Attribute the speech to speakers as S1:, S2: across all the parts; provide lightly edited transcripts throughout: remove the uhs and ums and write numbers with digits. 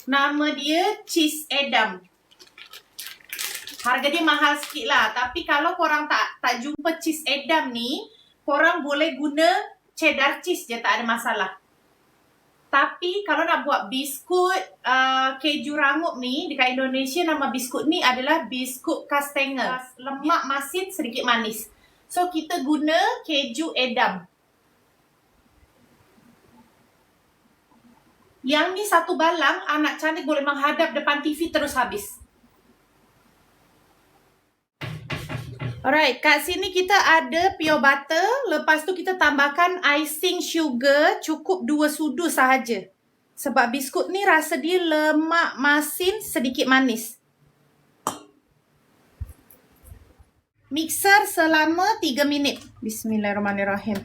S1: Nama dia cheese Edam. Harga dia mahal sikit lah. Tapi kalau korang tak jumpa cheese Edam ni, korang boleh guna cheddar cheese je, tak ada masalah. Tapi kalau nak buat biskut keju rangup ni, dekat Indonesia nama biskut ni adalah biskut kastengel. Lemak masin, sedikit manis. So kita guna keju Edam. Yang ni satu balang, anak cantik boleh menghadap depan TV terus habis. Alright, kat sini kita ada pure butter. Lepas tu kita tambahkan icing sugar, cukup 2 sudu sahaja. Sebab biskut ni rasa dia lemak masin, sedikit manis. Mixer selama 3 minit. Bismillahirrahmanirrahim.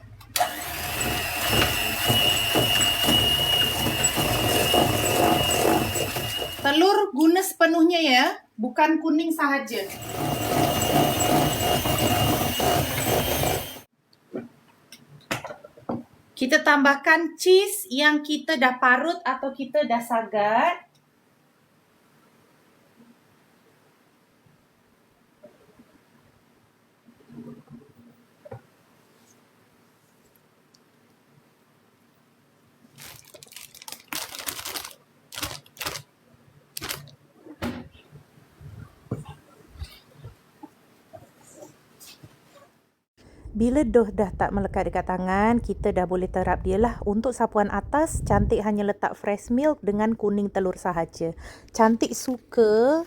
S1: Telur guna sepenuhnya ya, bukan kuning sahaja. Kita tambahkan cheese yang kita dah parut atau kita dah sagat.
S2: Bila dough dah tak melekat dekat tangan, kita dah boleh terap dia lah. Untuk sapuan atas, Cantik hanya letak fresh milk dengan kuning telur sahaja. Cantik suka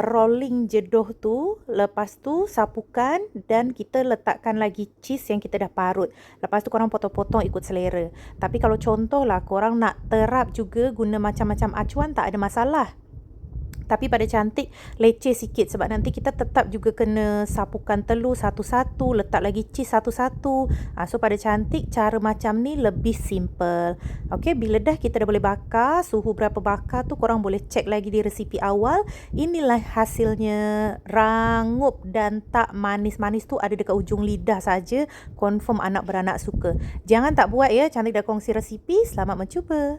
S2: rolling je dough tu. Lepas tu sapukan dan kita letakkan lagi cheese yang kita dah parut. Lepas tu korang potong-potong ikut selera. Tapi kalau contohlah korang nak terap juga guna macam-macam acuan, tak ada masalah. Tapi pada Cantik leceh sikit sebab nanti kita tetap juga kena sapukan telur satu-satu, letak lagi cheese satu-satu. So pada Cantik cara macam ni lebih simple. Okey, bila dah kita dah boleh bakar, suhu berapa bakar tu korang boleh cek lagi di resipi awal. Inilah hasilnya, rangup dan tak manis-manis tu ada dekat ujung lidah saja. Confirm anak beranak suka. Jangan tak buat ya, Cantik dah kongsi resipi. Selamat mencuba.